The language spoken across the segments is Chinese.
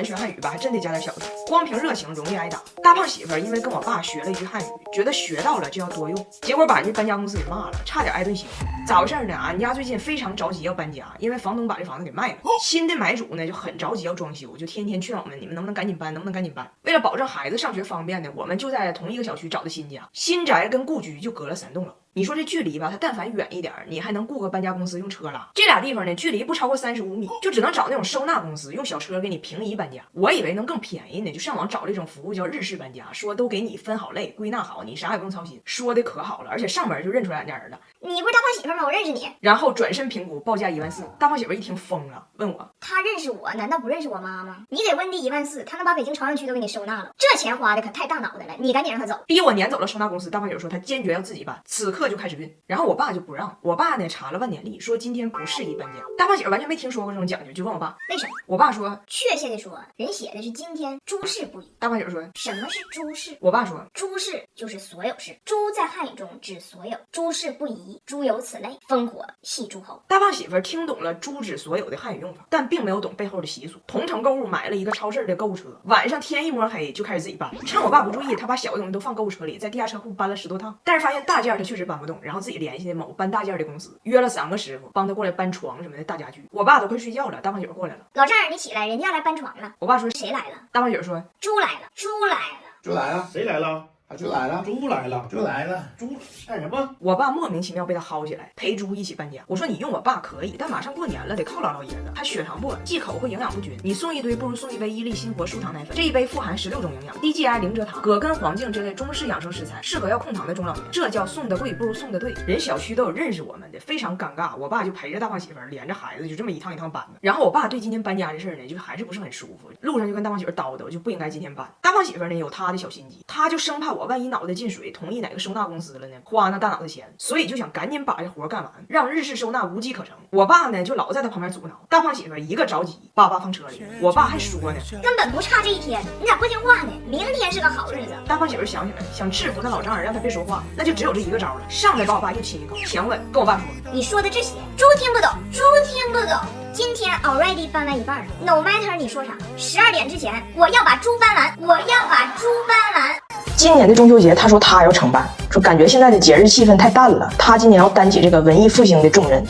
人学汉语吧，还真得加点小数。光凭热情容易挨打。大胖媳妇因为跟我爸学了一句汉语，觉得学到了就要多用，结果把人家搬家公司给骂了，差点挨顿刑。咋回事呢？俺家最近非常着急要搬家，因为房东把这房子给卖了，新的买主呢就很着急要装修，就天天劝我们，你们能不能赶紧搬，能不能赶紧搬？为了保证孩子上学方便呢，我们就在同一个小区找的新家，新宅跟故居就隔了3栋楼。你说这距离吧，它但凡远一点，你还能雇个搬家公司用车拉。这俩地方呢，距离不超过35米，就只能找那种收纳公司用小车给你平移搬家。我以为能更便宜呢，就上网找这种服务叫日式搬家，说都给你分好类，归纳好，你啥也不用操心。说的可好了，而且上门就认出来俺家人了。你不是大胖媳妇吗？我认识你。然后转身评估报价14000，大胖媳妇一听疯了，问我他认识我，难道不认识我妈吗？你给温蒂14000，他能把北京朝阳区都给你收纳了，这钱花的可太大脑袋了，你赶紧让他走，逼我撵走了收纳公司。大胖媳妇说他坚决要自己搬，此刻就开始运。然后我爸就不让，我爸呢查了万年历，说今天不适宜搬家。大胖媳妇完全没听说过这种讲究，就问我爸为什么。我爸说确切的说，人写的是今天诸事不宜。大胖媳妇说什么是诸事？我爸说诸事就是所有事，诸在汉语中指所有，诸事不宜，诸有此类，烽火戏诸侯。大胖媳妇听懂了诸指所有的汉语用法，但并没有懂背后的习俗。同城购物买了一个超市的购物车，晚上天一摸黑就开始自己搬。趁我爸不注意，他把小的东西都放购物车里，在地下车库搬了10多趟，但是发现大件他确实搬不动，然后自己联系某搬大件的公司，约了3个师傅帮他过来搬床什么的大家具。我爸都快睡觉了，大胖媳妇过来了，老丈人你起来，人家要来搬床了。我爸说谁来了？大胖媳妇说猪来了，猪来了，猪来了，谁来了？猪来了，猪来了，猪来了，猪干什么？我爸莫名其妙被他薅起来陪猪一起搬家。我说你用我爸可以，但马上过年了得犒劳老爷子，还血糖不稳，忌口会营养不均。你送一堆不如送一杯伊利新活舒糖奶粉，这一杯富含16种营养，低 GI 零蔗糖，葛根黄精这类中式养生食材，适合要控糖的中老年。这叫送的贵不如送的对。人小区都有认识我们的，非常尴尬。我爸就陪着大胖媳妇连着孩子就这么一趟一趟搬的。然后我爸对今天搬家这事儿呢，就还是不是很舒服，路上就跟大胖媳妇叨叨，就不应该今天搬。大胖媳妇呢有她的小心机，她就生怕我万一脑袋进水同意哪个收纳公司了呢，花那大脑袋钱，所以就想赶紧把这活干完，让日式收纳无机可乘。我爸呢就老在他旁边阻挠，大胖媳妇一个着急，叭叭放车里。我爸还说呢，根本不差这一天，你咋不听话呢？明天是个好日子。大胖媳妇想起来，想制服他老丈人，让他别说话，那就只有这一个招了，上来把我爸又亲一口，强吻，跟我爸说，你说的这些猪听不懂，猪听不懂。今天 already 搬完一半了 ，no matter 你说啥，12点之前我要把猪搬完，我要把猪搬完。今年的中秋节，他说他要承办，说感觉现在的节日气氛太淡了，他今年要担起这个文艺复兴的重任。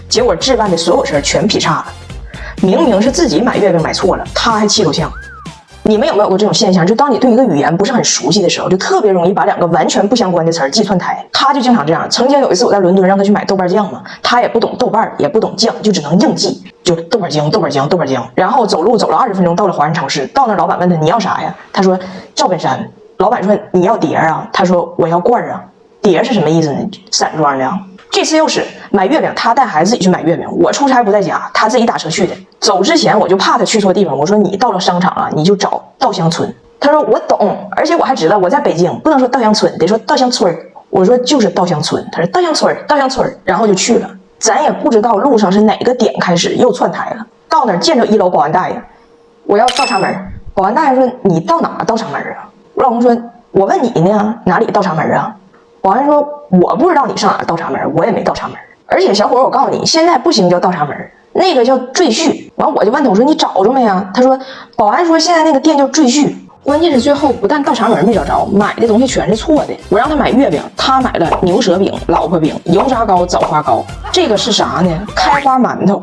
结果置办的所有事儿全劈叉了，明明是自己买月饼买错了，他还气够呛。你们有没有过这种现象？就当你对一个语言不是很熟悉的时候，就特别容易把2个完全不相关的词儿记串台。他就经常这样。曾经有一次我在伦敦让他去买豆瓣酱嘛，他也不懂豆瓣，也不懂酱，就只能硬记，就豆瓣酱、豆瓣酱、豆瓣酱。然后走路走了20分钟，到了华人超市，到那老板问他你要啥呀？他说赵本山。老板说你要碟啊？他说我要罐啊。碟是什么意思呢？散装的。这次又是买月饼，他带孩子自己去买月饼，我出差不在家，他自己打车去的。走之前我就怕他去错地方，我说你到了商场啊，你就找稻香村。他说我懂，而且我还知道我在北京不能说稻香村，得说稻香村。我说就是稻香村。他说稻香村，稻香村，然后就去了。咱也不知道路上是哪个点开始又窜台了。到那儿见着1楼保安大爷，我要倒插门。保安大爷说你到哪倒插门啊？我老公说我问你呢，哪里倒插门啊？保安说我不知道你上哪倒插门，我也没倒插门。而且小伙我告诉你，现在不行叫倒插门，那个叫赘婿。完我就问他，我说你找着没啊？他说保安说现在那个店叫赘婿。关键是最后不但倒插门没找着，买的东西全是错的。我让他买月饼，他买了牛舌饼、老婆饼、油炸糕、枣花糕。这个是啥呢？开花馒头。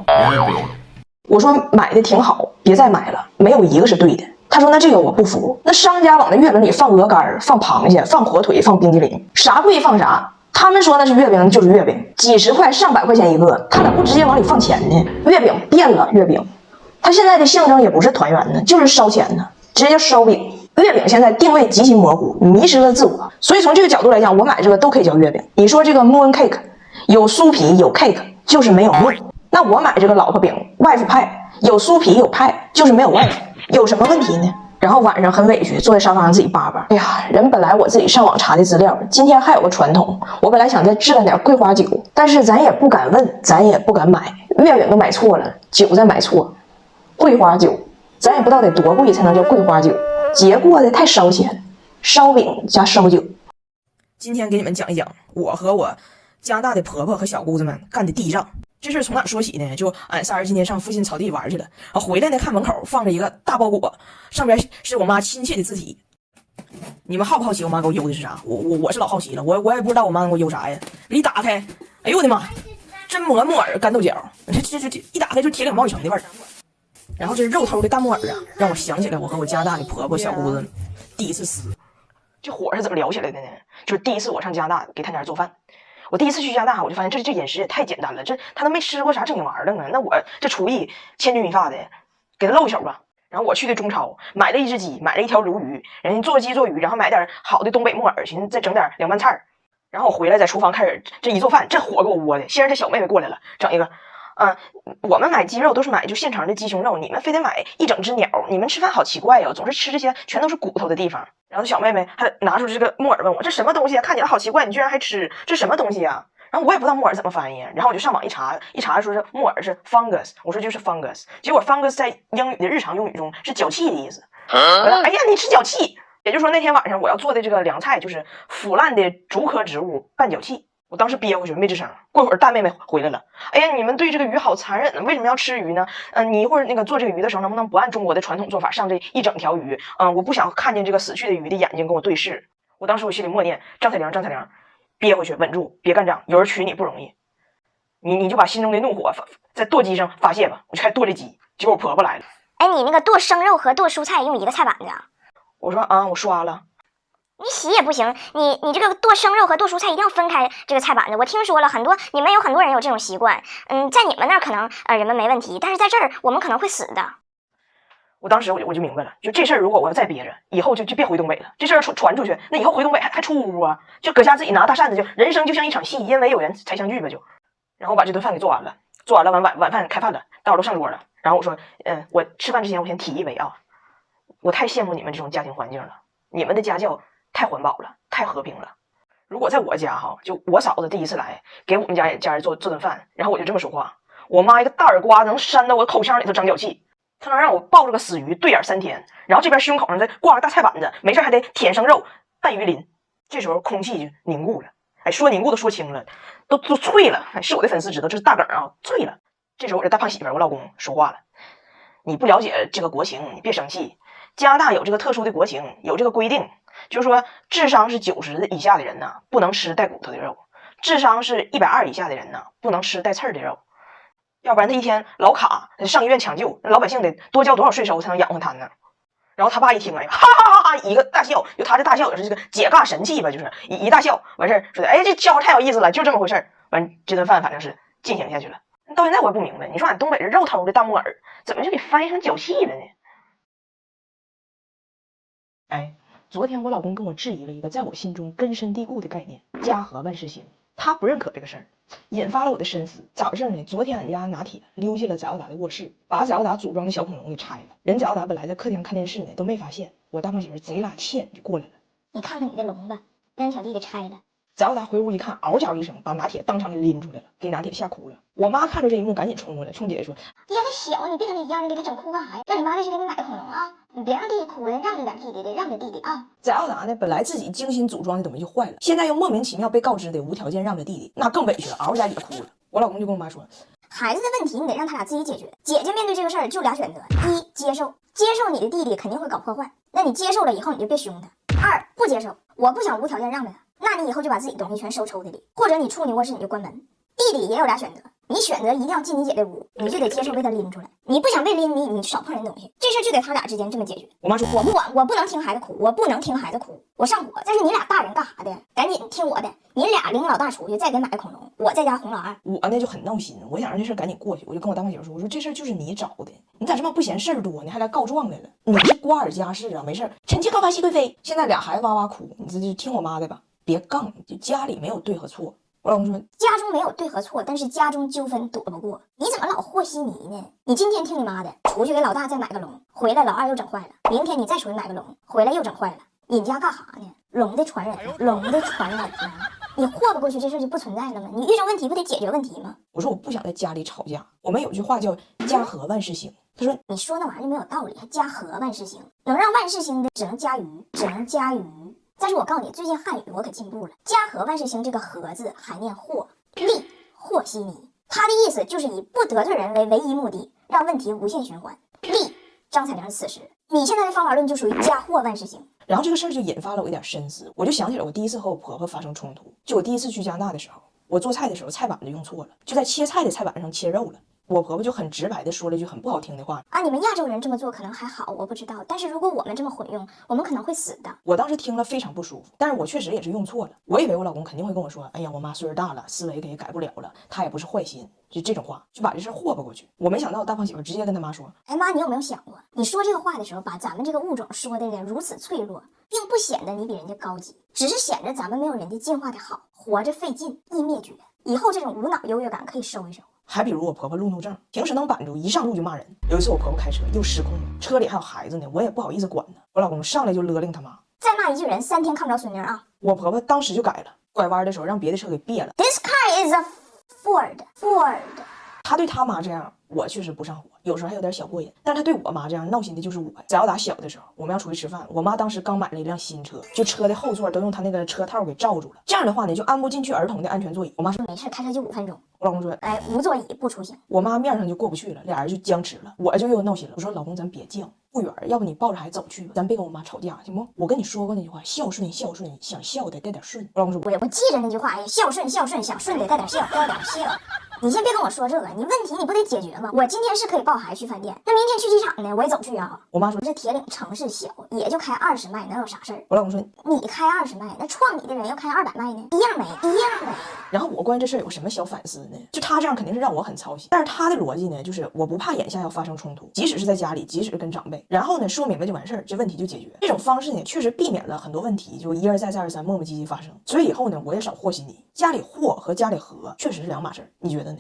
我说买的挺好，别再买了，没有一个是对的。他说那这个我不服，那商家往那月饼里放鹅肝、放螃蟹、放火腿、放冰激凌，啥贵放啥。他们说那是月饼就是月饼，几十块上百块钱一个，他咋不直接往里放钱呢？月饼变了，月饼他现在的象征也不是团圆呢，就是烧钱呢，直接叫烧饼。月饼现在定位极其模糊，迷失了自我，所以从这个角度来讲，我买这个都可以叫月饼。你说这个 moon cake 有酥皮有 cake， 就是没有 moon。那我买这个老婆饼外父派，有酥皮有派，就是没有外父，有什么问题呢？然后晚上很委屈，坐在沙发上自己扒扒。哎呀，人本来我自己上网查的资料，今天还有个传统，我本来想再置办点桂花酒，但是咱也不敢问，咱也不敢买，月饼都买错了，酒再买错，桂花酒，咱也不知道得多贵才能叫桂花酒，节过的太烧钱，烧饼加烧酒。今天给你们讲一讲我和我加拿大的婆婆和小姑子们干的地账。这事儿从哪说起呢？就俺仨人今天上附近草地玩去了，然后回来呢，看门口放着一个大包裹，上边是我妈亲切的字体。你们好不好奇我妈给我邮的是啥？我是老好奇了，我也不知道我妈给我邮啥呀。一打开，哎呦我的妈，真磨木耳干豆角，这一打开就铁岭贸易城的味儿。然后这肉头的大木耳啊，让我想起来我和我加拿大的婆婆小姑子第一次撕。这火是怎么聊起来的呢？就是第一次我上加拿大给他家做饭。我第一次去加拿大，我就发现这饮食也太简单了，这他都没吃过啥正经玩意儿呢。那我这厨艺千钧一发的，给他露一手吧。然后我去的中超，买了一只鸡，买了一条鲈鱼，人家做鸡做鱼，然后买点好的东北木耳，寻思再整点凉拌菜。然后我回来在厨房开始这一做饭，这火给我窝的。先是这小妹妹过来了，整一个，我们买鸡肉都是买就现成的鸡胸肉，你们非得买一整只鸟，你们吃饭好奇怪哟，总是吃这些全都是骨头的地方。然后小妹妹还拿出这个木耳问我，这什么东西啊？看起来好奇怪，你居然还吃，这什么东西啊？然后我也不知道木耳怎么翻译，然后我就上网一查说是木耳是 fungus， 我说就是 fungus， 结果 fungus 在英语的日常用语中是脚气的意思。我说哎呀，你吃脚气，也就是说那天晚上我要做的这个凉菜就是腐烂的竹科植物拌脚气。我当时憋回去没吱声。过会儿大妹妹回来了，哎呀，你们对这个鱼好残忍，为什么要吃鱼呢？你一会儿那个做这个鱼的时候，能不能不按中国的传统做法上这一整条鱼？我不想看见这个死去的鱼的眼睛跟我对视。我当时我心里默念张彩玲，憋回去，稳住，别干仗，有人娶你不容易，你就把心中的怒火在剁鸡上发泄吧。我就开始剁这鸡，结果我婆婆来了。哎，你那个剁生肉和剁蔬菜用一个菜板子啊？我说我刷了。你洗也不行，你这个剁生肉和剁蔬菜一定要分开这个菜板子。我听说了你们有很多人有这种习惯，在你们那儿可能人们没问题，但是在这儿我们可能会死的。我当时我就明白了，就这事儿如果我要再憋着，以后就别回东北了。这事儿传出去，那以后回东北还出屋啊？就搁家自己拿大扇子，就人生就像一场戏，因为有人才相聚吧就。然后我把这顿饭给做完了，晚饭开饭了，大伙都上桌了。然后我说，我吃饭之前我先提一杯啊，我太羡慕你们这种家庭环境了，你们的家教太环保了，太和平了。如果在我家就我嫂子第一次来给我们家人做顿饭，然后我就这么说话，我妈一个大耳刮子能扇到我口腔里头长脚气。他能让我抱着个死鱼对眼3天，然后这边胸口上再挂个大菜板子，没事还得舔生肉拌鱼鳞。这时候空气就凝固了，说凝固都说轻了，都脆了。是我的粉丝知道这是大梗啊，脆了。这时候我这大胖媳妇我老公说话了，你不了解这个国情，你别生气。加拿大有这个特殊的国情，有这个规定，就是说智商是90以下的人呢，不能吃带骨头的肉；智商是120以下的人呢，不能吃带刺儿的肉。要不然他一天老卡上医院抢救，老百姓得多交多少税收才能养活他呢？然后他爸一听，哎，哈哈哈哈，一个大笑，就他这大笑也是这个解尬神器吧，就是一大笑，完事儿说的，哎，这笑太有意思了，就这么回事儿。完这顿饭反正是进行下去了。到现在我也不明白，你说俺东北人肉头的大木耳，怎么就给翻译成脚气了呢？昨天我老公跟我质疑了一个在我心中根深蒂固的概念——家和万事兴。他不认可这个事儿，引发了我的深思。咋回事呢？昨天俺家拿铁溜进了翟奥达的卧室，把翟奥达组装的小恐龙给拆了。人翟奥达本来在客厅看电视呢，都没发现。我大胖媳妇贼拉欠就过来了，你看看你的笼子，让小弟给拆了。翟奥达回屋一看，嗷叫一声，把拿铁当场给拎出来了，给拿铁吓哭了。我妈看着这一幕，赶紧冲过来，冲姐姐说：“爹他小，你别跟他一样，你给他整哭干啥呀？让你妈再去给你买个恐龙啊！你别让弟弟哭了，让着点弟弟的，让着弟弟啊！”翟奥达呢，本来自己精心组装的东西就坏了，现在又莫名其妙被告知得无条件让着弟弟，那更委屈了，嗷一下也哭了。我老公就跟我妈说：“孩子的问题你得让他俩自己解决。姐姐面对这个事儿就俩选择：一，接受你的弟弟肯定会搞破坏，那你接受了以后你就别凶他；二，不接受，我不想无条件让着他，那你以后就把自己东西全收抽屉里，或者你处女卧室你就关门。弟弟也有俩选择。”你选择一定要进你姐的屋，你就得接受被她拎出来。你不想被拎，你少碰人东西，这事儿就得他俩之间这么解决。我妈说：“我不管，我不能听孩子哭，我不能听孩子哭，我上火。再说你俩大人干啥的？赶紧听我的，你俩领老大出去，再给买个恐龙，我在家哄老二。”我呢就很闹心，我想让这事儿赶紧过去，我就跟我大胖媳妇说：“我说这事儿就是你找的，你咋这么不嫌事儿多呢？还来告状来了？你是瓜尔佳氏啊，没事儿，臣妾高发熹贵妃。现在俩孩子哇哇哭，你这就听我妈的吧，别杠，就家里没有对和错。”我老公说：“家中没有对和错，但是家中纠纷躲不过。你怎么老和稀泥呢？你今天听你妈的，出去给老大再买个笼，回来老二又整坏了。明天你再出去买个笼，回来又整坏了。你家干啥呢？笼的传染，笼的传染啊！你豁不过去，这事就不存在了吗？你遇上问题不得解决问题吗？”我说：“我不想在家里吵架。我们有句话叫家和万事兴。”他说：“你说那玩意儿就没有道理，还家和万事兴？能让万事兴的只能家鱼，只能家鱼。”但是我告诉你，最近汉语我可进步了，家和万事兴这个和字还念和，利和稀泥，他的意思就是以不得罪人为唯一目的，让问题无限循环。例张彩玲此时，你现在的方法论就属于家祸万事兴。然后这个事儿就引发了我一点深思，我就想起了我第一次和我婆婆发生冲突，就我第一次去加拿大的时候，我做菜的时候菜板子用错了，就在切菜的菜板上切肉了。我婆婆就很直白的说了一句很不好听的话啊，你们亚洲人这么做可能还好，我不知道，但是如果我们这么混用，我们可能会死的。我当时听了非常不舒服，但是我确实也是用错了。我以为我老公肯定会跟我说，哎呀，我妈岁数大了，思维也改不了了，她也不是坏心，就这种话就把这事霍吧过去。我没想到大胖媳妇直接跟他妈说，哎妈，你有没有想过，你说这个话的时候，把咱们这个物种说的如此脆弱，并不显得你比人家高级，只是显着咱们没有人家进化的好，活着费劲，易灭绝。以后这种无脑优越感可以收一收。还比如我婆婆路怒症，平时能板住，一上路就骂人。有一次我婆婆开车又失控了，车里还有孩子呢，我也不好意思管她。我老公上来就勒令他妈，再骂一句人3天看不着孙女啊！我婆婆当时就改了，拐弯的时候让别的车给别了。This car is a Ford。她对她妈这样，我确实不上火，有时候还有点小过瘾。但是她对我妈这样闹心的就是我。只要打小的时候，我们要出去吃饭，我妈当时刚买了一辆新车，就车的后座都用她那个车套给罩住了。这样的话呢，就安不进去儿童的安全座椅。我妈说没事，开车就5分钟。我老公说，哎，无座椅不出行。我妈面上就过不去了，俩人就僵持了，我就又闹心了。我说老公，咱别犟，不远，要不你抱着孩子走去吧，咱别跟我妈吵架，行不？我跟你说过那句话，孝顺，想孝得带点顺。我老公说，我记着那句话，哎，孝顺，想顺得带点孝，带点孝。你先别跟我说这个，你问题你不得解决吗？我今天是可以抱孩子去饭店，那明天去机场呢，我也走去啊。我妈说，这铁岭城市小，也就开20迈，能有啥事儿？我老公说，你开20迈，那撞你的人要开200迈呢，一样没。然后我关于这事儿有个什么小反思呢？就他这样肯定是让我很操心，但是他的逻辑呢，就是我不怕眼下要发生冲突，即使是在家里，即使是跟长辈，然后呢说明白就完事儿，这问题就解决。这种方式呢，确实避免了很多问题，就一而再再而三磨磨唧唧发生。所以以后呢，我也少和稀泥。家里和和家里和确实是两码事儿，你觉得呢？